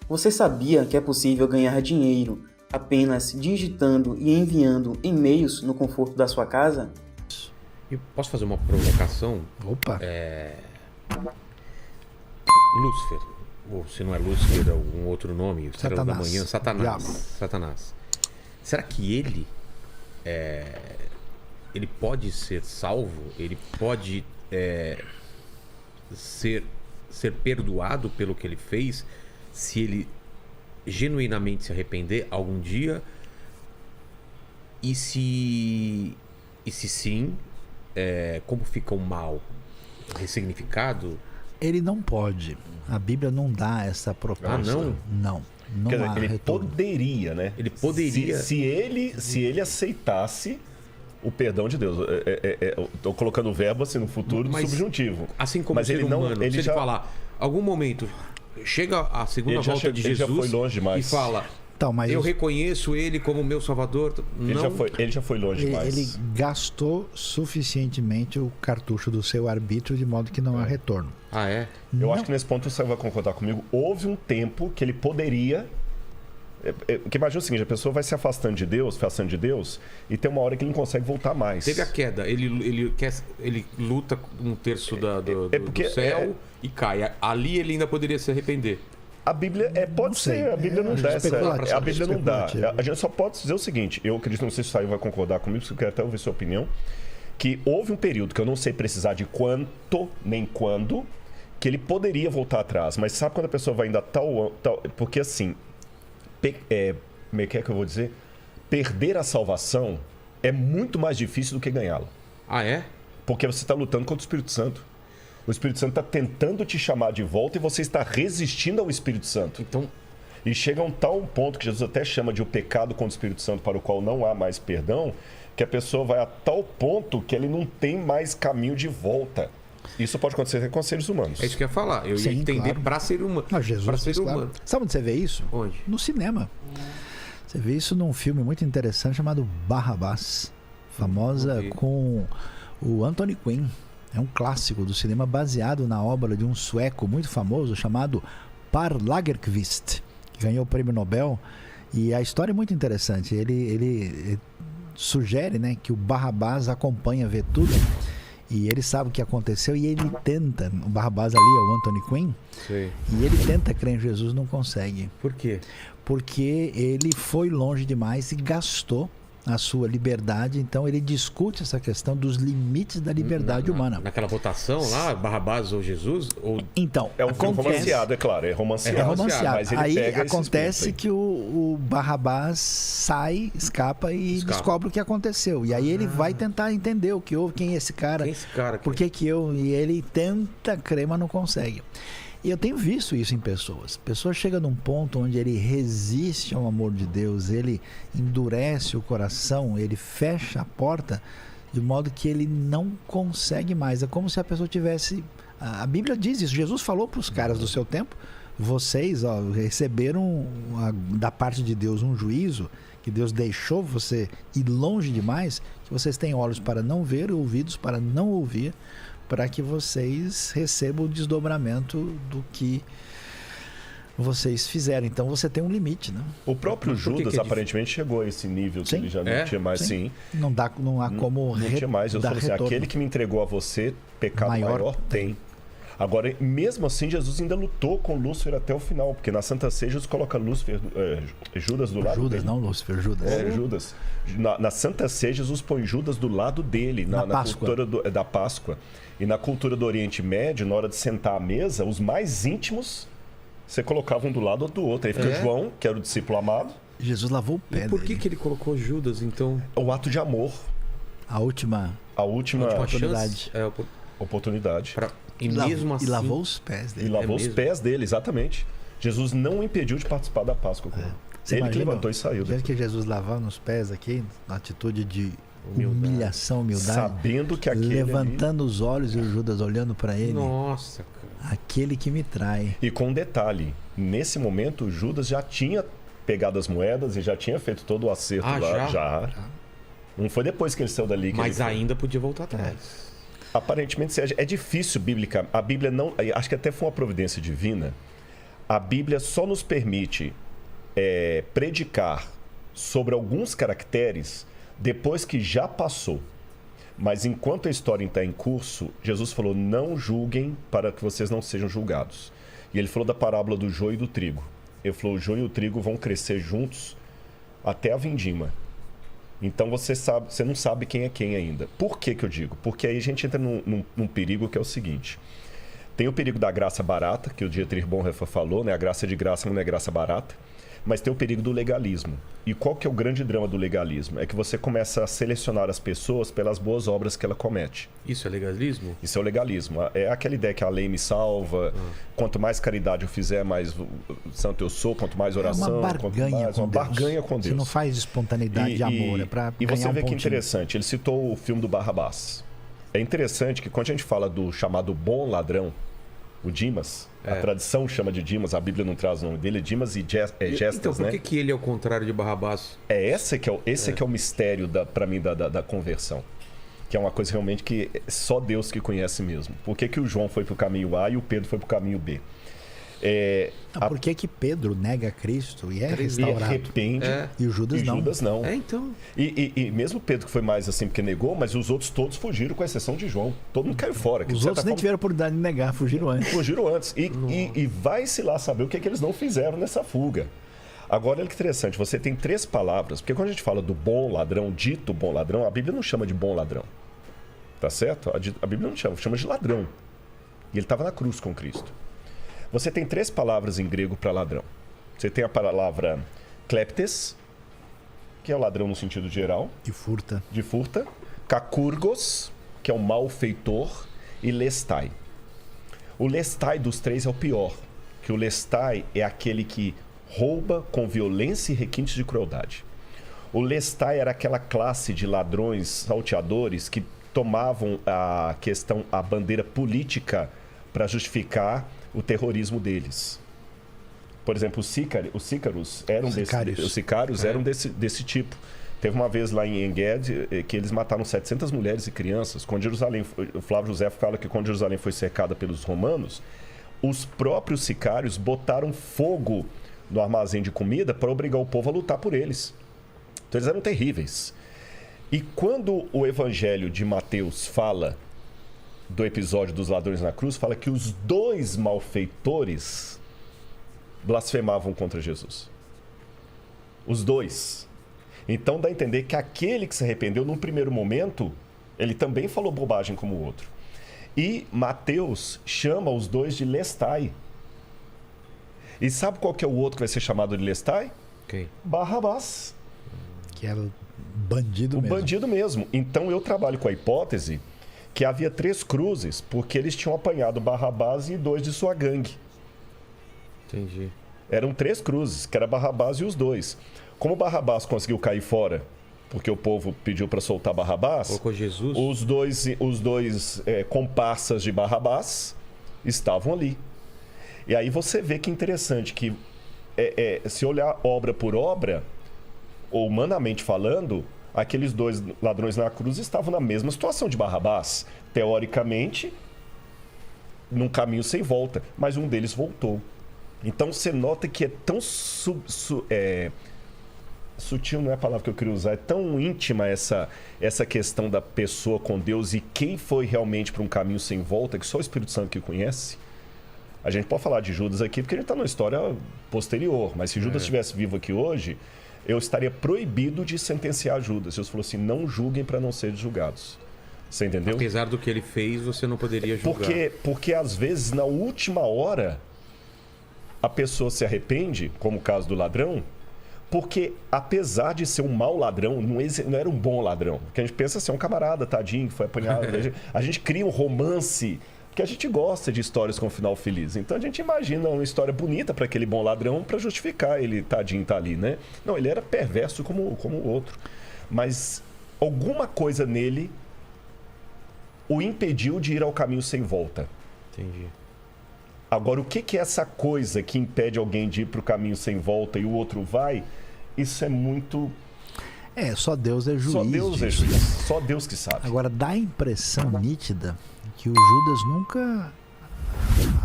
Você sabia que é possível ganhar dinheiro apenas digitando e enviando e-mails no conforto da sua casa? Eu posso fazer uma provocação? Opa! Lúcifer, ou se não é Lúcifer, é algum outro nome, Estrela da Manhã, Satanás. Será que ele pode ser salvo? Ele pode ser perdoado pelo que ele fez se ele genuinamente se arrepender algum dia? E se sim, como fica o mal? Ressignificado? Ele não pode. A Bíblia não dá essa proposta. Ah, não? Não Quer há dizer, ele retorno. poderia, né? Ele poderia. Se ele aceitasse o perdão de Deus. Estou colocando o verbo assim no futuro Mas, subjuntivo. Assim como mas o ser ele humano, não, ele se já... ele falar, algum momento, chega a segunda volta de ele Jesus já foi longe demais. e fala, Então, mas eu reconheço ele como meu salvador. Ele já foi longe demais. ele gastou suficientemente o cartucho do seu arbítrio de modo que não há retorno. Ah, é? Eu acho que nesse ponto você vai concordar comigo. Houve um tempo que ele poderia... Porque imagina o seguinte, a pessoa vai se afastando de Deus, e tem uma hora que ele não consegue voltar mais. Teve a queda, ele luta um terço do céu e cai. Ali ele ainda poderia se arrepender. A Bíblia pode ser, a Bíblia não dá essa. A Bíblia não dá. A gente só pode dizer o seguinte, eu acredito, não sei se o Saio vai concordar comigo, porque eu quero até ouvir sua opinião, que houve um período que eu não sei precisar de quanto, nem quando, que ele poderia voltar atrás. Mas sabe quando a pessoa vai ainda tal porque assim, como é que eu vou dizer? Perder a salvação é muito mais difícil do que ganhá-la. Ah, é? Porque você está lutando contra o Espírito Santo. O Espírito Santo está tentando te chamar de volta e você está resistindo ao Espírito Santo. Então... E chega a um tal ponto que Jesus até chama de o pecado contra o Espírito Santo, para o qual não há mais perdão, que a pessoa vai a tal ponto que ele não tem mais caminho de volta. Isso pode acontecer com seres humanos. É isso que eu ia falar. Eu ia entender claro. para ser humano. Não, Jesus, para ser claro. humano. Sabe onde você vê isso? Onde? No cinema. Você vê isso num filme muito interessante chamado Barrabás. Famosa com o Anthony Quinn. É um clássico do cinema baseado na obra de um sueco muito famoso chamado Per Lagerkvist, que ganhou o prêmio Nobel. E a história é muito interessante. Ele sugere, né, que o Barrabás acompanha, vê tudo. E ele sabe o que aconteceu e ele tenta. O Barrabás ali é o Anthony Quinn. Sim. E ele tenta crer em Jesus, não consegue. Por quê? Porque ele foi longe demais e gastou a sua liberdade. Então ele discute essa questão dos limites da liberdade humana. Naquela votação lá, Barrabás ou Jesus? Ou... Então, é um filme romanceado, é claro, é romanceado. É romanceado. Mas ele aí pega acontece que o Barrabás sai, escapa e descobre o que aconteceu. E aí ele vai tentar entender o que houve, quem é esse cara, por que eu... E ele tenta crer, mas não consegue. E eu tenho visto isso em pessoas. Pessoa chega num ponto onde ele resiste ao amor de Deus, ele endurece o coração, ele fecha a porta, de modo que ele não consegue mais. É como se a pessoa tivesse... A Bíblia diz isso. Jesus falou para os caras do seu tempo, vocês receberam da parte de Deus um juízo, que Deus deixou você ir longe demais, que vocês têm olhos para não ver, ouvidos para não ouvir, para que vocês recebam o desdobramento do que vocês fizeram. Então você tem um limite, né? O próprio Judas aparentemente chegou a esse nível que ele já não tinha mais. Sim. Não há como não tinha mais. Eu falo assim, aquele que me entregou a você, pecado maior tem. Agora, mesmo assim, Jesus ainda lutou com Lúcifer até o final, porque na Santa Ceia Jesus coloca Judas do lado Judas, dele. não Lúcifer, Judas. Judas. Na Santa Ceia Jesus põe Judas do lado dele, na cultura da Páscoa. E na cultura do Oriente Médio, na hora de sentar à mesa, os mais íntimos, você colocava um do lado ou do outro. Aí fica João, que era o discípulo amado. Jesus lavou o pé. E por que ele colocou Judas, então? O ato de amor. A última oportunidade. Oportunidade. E mesmo assim... E lavou os pés dele. E lavou os pés dele, exatamente. Jesus não o impediu de participar da Páscoa. Ele que levantou e saiu. Vendo que Jesus lavando os pés aqui, na atitude de humilhação, humildade. Sabendo que aquele levantando os olhos e o Judas olhando para ele. Nossa, cara. Aquele que me trai. E com um detalhe, nesse momento o Judas já tinha pegado as moedas e já tinha feito todo o acerto lá. Já. Não foi depois que ele saiu dali. Mas ainda podia voltar atrás. Aparentemente é difícil bíblica. A Bíblia não... Acho que até foi uma providência divina. a Bíblia só nos permite predicar sobre alguns caracteres depois que já passou. Mas enquanto a história está em curso, Jesus falou, não julguem para que vocês não sejam julgados. E ele falou da parábola do joio e do trigo. Ele falou, o joio e o trigo vão crescer juntos até a vindima. Então você não sabe quem é quem ainda. Por que eu digo? Porque aí a gente entra num perigo que é o seguinte. Tem o perigo da graça barata, que o Dietrich Bonhoeffer falou, né? A graça de graça não é graça barata. Mas tem o perigo do legalismo. E qual que é o grande drama do legalismo? É que você começa a selecionar as pessoas pelas boas obras que ela comete. Isso é legalismo? Isso é o legalismo. É aquela ideia que a lei me salva, quanto mais caridade eu fizer, mais santo eu sou, quanto mais oração... É uma barganha com Deus. Você não faz espontaneidade de amor, é pra E você vê que pontinho. interessante, ele citou o filme do Barrabás. É interessante que quando a gente fala do chamado bom ladrão, o Dimas, a tradição chama de Dimas, a Bíblia não traz o nome dele, Dimas e Gestas, então, por que ele é o contrário de Barrabás? Esse que é o mistério, para mim, da conversão. Que é uma coisa realmente que só Deus que conhece mesmo. Por que o João foi para o caminho A e o Pedro foi para o caminho B? Por que Pedro nega Cristo e é restaurado? E arrepende. E o Judas não. Judas não. Então. E mesmo Pedro, que foi mais assim porque negou, mas os outros todos fugiram, com exceção de João. Todo mundo caiu fora. Os outros nem tiveram oportunidade de negar, fugiram antes. E vai-se lá saber o que eles não fizeram nessa fuga. Agora, olha que interessante, você tem 3 palavras, porque quando a gente fala do bom ladrão, dito bom ladrão, a Bíblia não chama de bom ladrão. Tá certo? A Bíblia não chama de ladrão. E ele estava na cruz com Cristo. Você tem 3 palavras em grego para ladrão. Você tem a palavra kleptes, que é o ladrão no sentido geral. De furta. Kakurgos, que é o malfeitor. E lestai. O lestai dos 3 é o pior. Que o lestai é aquele que rouba com violência e requintes de crueldade. O lestai era aquela classe de ladrões, salteadores, que tomavam a bandeira política para justificar o terrorismo deles. Por exemplo, os sicários eram desse tipo. Teve uma vez lá em Engedi que eles mataram 700 mulheres e crianças. Quando Jerusalém, o Flávio José fala que quando Jerusalém foi cercada pelos romanos, os próprios sicários botaram fogo no armazém de comida para obrigar o povo a lutar por eles. Então eles eram terríveis. E quando o Evangelho de Mateus fala do episódio dos ladrões na cruz, fala que os 2 malfeitores blasfemavam contra Jesus. Os 2. Então dá a entender que aquele que se arrependeu, num primeiro momento, ele também falou bobagem como o outro. E Mateus chama os 2 de lestai. E sabe qual que é o outro que vai ser chamado de lestai? Quem? Barrabás. Que era o bandido mesmo. O bandido mesmo. Então eu trabalho com a hipótese que havia 3 cruzes, porque eles tinham apanhado Barrabás e 2 de sua gangue. Entendi. Eram 3 cruzes, que era Barrabás e os 2. Como Barrabás conseguiu cair fora, porque o povo pediu para soltar Barrabás, colocou Jesus. Os dois comparsas de Barrabás estavam ali. E aí você vê que interessante que se olhar obra por obra, ou humanamente falando, aqueles 2 ladrões na cruz estavam na mesma situação de Barrabás. Teoricamente, num caminho sem volta. Mas um deles voltou. Então você nota que é tão sutil, não é a palavra que eu queria usar, é tão íntima essa questão da pessoa com Deus e quem foi realmente para um caminho sem volta, que só o Espírito Santo que conhece. A gente pode falar de Judas aqui porque a gente está numa história posterior. Mas se Judas estivesse vivo aqui hoje, eu estaria proibido de sentenciar Judas. Jesus falou assim, não julguem para não serem julgados. Você entendeu? Apesar do que ele fez, você não poderia julgar. Porque às vezes, na última hora, a pessoa se arrepende, como o caso do ladrão, porque apesar de ser um mau ladrão, não era um bom ladrão. Porque a gente pensa assim, é um camarada, tadinho, que foi apanhado. A gente cria um romance, porque a gente gosta de histórias com final feliz. Então a gente imagina uma história bonita para aquele bom ladrão para justificar ele, tadinho, tá ali, né? Não, ele era perverso como o outro. Mas alguma coisa nele o impediu de ir ao caminho sem volta. Entendi. Agora, o que é essa coisa que impede alguém de ir para o caminho sem volta e o outro vai? Isso é muito... só Deus é juiz. Só Deus é juiz. Só Deus que sabe. Agora, dá a impressão nítida que o Judas nunca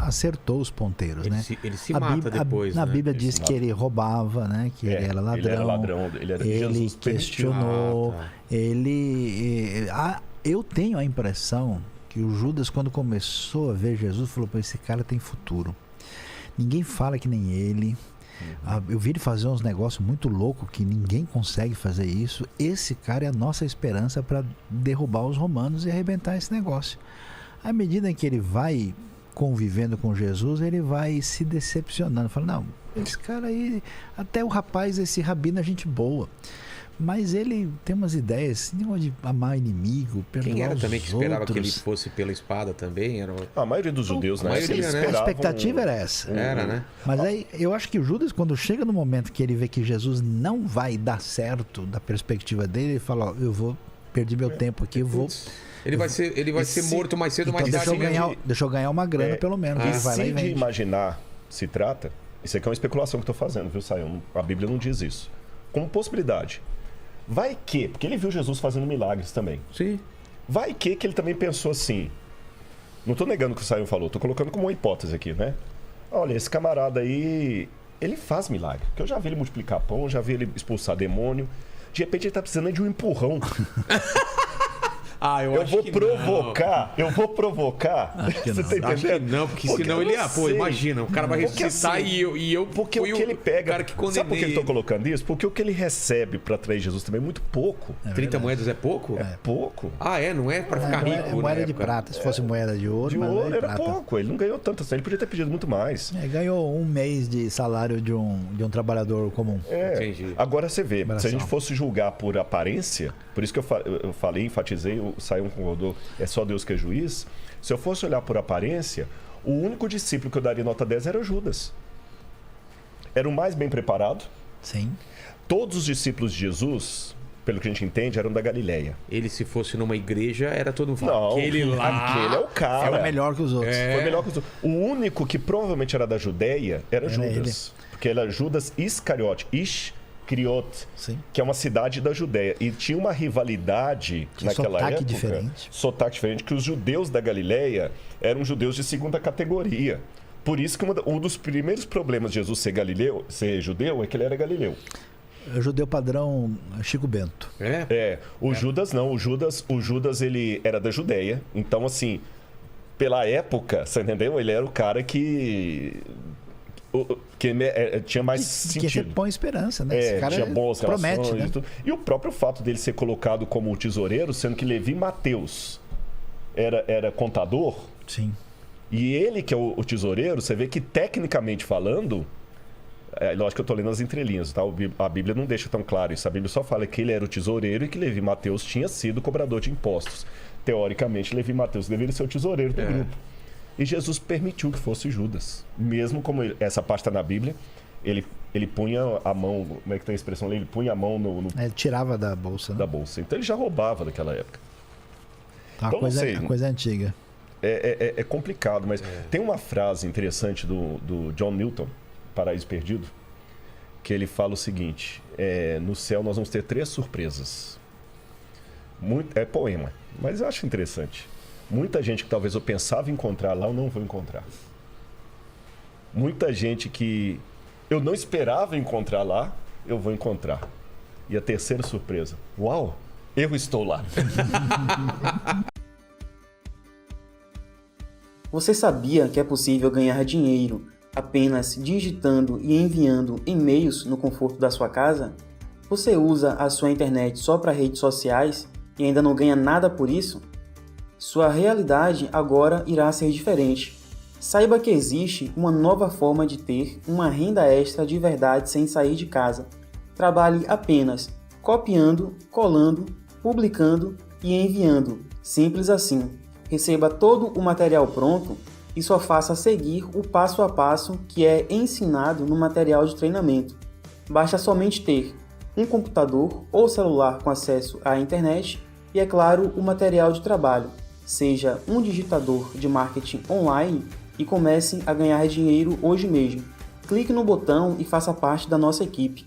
acertou os ponteiros, né? Ele se mata depois, Na né? Bíblia diz que ele roubava, né? Que ele era ladrão. Ele era ladrão, ele questionou. Eu tenho a impressão que o Judas, quando começou a ver Jesus, falou: pô, esse cara tem futuro. Ninguém fala que nem ele. Eu vi ele fazer uns negócios muito loucos que ninguém consegue fazer isso. Esse cara é a nossa esperança para derrubar os romanos e arrebentar esse negócio. À medida em que ele vai convivendo com Jesus, ele vai se decepcionando. Fala: não, esse cara aí, até o rapaz, esse rabino é gente boa. Mas ele tem umas ideias de amar inimigo, perdoar os outros. Quem era também que esperava que ele fosse pela espada também? Era... A maioria dos judeus, né? A expectativa era essa. Era, né? Mas aí, eu acho que o Judas, quando chega no momento que ele vê que Jesus não vai dar certo da perspectiva dele, ele fala: ó, eu vou perder meu tempo aqui, eu vou... Ele vai ser morto mais cedo ou mais tarde. Deixa eu ganhar uma grana, pelo menos. Ele vai lá e de imaginar se trata, isso aqui é uma especulação que eu estou fazendo, viu, Sayão? A Bíblia não diz isso. Como possibilidade. Vai que, porque ele viu Jesus fazendo milagres também. Sim. Vai que ele também pensou assim. Não estou negando o que o Sayão falou, estou colocando como uma hipótese aqui, né? Olha, esse camarada aí, ele faz milagre. Porque eu já vi ele multiplicar pão, já vi ele expulsar demônio. De repente ele está precisando de um empurrão. Eu vou provocar. Você tá entendendo? Não, porque senão ele imagina, o cara vai ressuscitar e eu porque o que ele pega, cara que condenei. Sabe por que eu tô colocando isso? Porque o que ele recebe para atrair Jesus também é muito pouco. 30 moedas é pouco? É pouco. Não é para ficar rico, é moeda de prata, se fosse moeda de ouro. De ouro era pouco, ele não ganhou tanto assim, ele podia ter pedido muito mais. Ganhou um mês de salário de um trabalhador comum. Entendi. Agora você vê, se a gente fosse julgar por aparência, por isso que eu falei, enfatizei, Sayão concordou, é só Deus que é juiz. Se eu fosse olhar por aparência, o único discípulo que eu daria nota 10 era Judas. Era o mais bem preparado. Sim. Todos os discípulos de Jesus, pelo que a gente entende, eram da Galileia. Ele, se fosse numa igreja, era todo mundo falando. Aquele é o cara. Foi melhor que os outros. Foi melhor que os outros. O único que provavelmente era da Judéia era Judas. Ele. Porque era Judas Iscariote. Iscariote, que é uma cidade da Judéia. E tinha uma rivalidade naquela época. Sotaque diferente. Que os judeus da Galileia eram judeus de segunda categoria. Por isso que um dos primeiros problemas de Jesus ser judeu é que ele era galileu. Judeu padrão Chico Bento. Judas não. O Judas ele era da Judéia. Então, assim, pela época, você entendeu? Ele era o cara que tinha mais sentido. Que você põe esperança, né? Esse cara tinha boas promete, relações, né? e tudo. E o próprio fato dele ser colocado como tesoureiro, sendo que Levi Mateus era contador. Sim. E ele, que é o tesoureiro, você vê que, tecnicamente falando, lógico que eu estou lendo as entrelinhas, tá? A Bíblia não deixa tão claro isso. A Bíblia só fala que ele era o tesoureiro e que Levi Mateus tinha sido cobrador de impostos. Teoricamente, Levi Mateus deveria ser o tesoureiro do grupo. E Jesus permitiu que fosse Judas. Mesmo como essa parte está na Bíblia, ele punha a mão... Como é que tem a expressão? Ele punha a mão no ele tirava da bolsa. Né? Da bolsa. Então ele já roubava naquela época. Então, coisa antiga. É complicado, mas tem uma frase interessante do John Newton, Paraíso Perdido, que ele fala o seguinte: no céu nós vamos ter 3 surpresas. É poema, mas eu acho interessante. Muita gente que talvez eu pensava encontrar lá, eu não vou encontrar. Muita gente que eu não esperava encontrar lá, eu vou encontrar. E a terceira surpresa: uau, eu estou lá. Você sabia que é possível ganhar dinheiro apenas digitando e enviando e-mails no conforto da sua casa? Você usa a sua internet só para redes sociais e ainda não ganha nada por isso? Sua realidade agora irá ser diferente. Saiba que existe uma nova forma de ter uma renda extra de verdade sem sair de casa. Trabalhe apenas copiando, colando, publicando e enviando. Simples assim. Receba todo o material pronto e só faça seguir o passo a passo que é ensinado no material de treinamento. Basta somente ter um computador ou celular com acesso à internet e, é claro, o material de trabalho. Seja um digitador de marketing online e comece a ganhar dinheiro hoje mesmo. Clique no botão e faça parte da nossa equipe.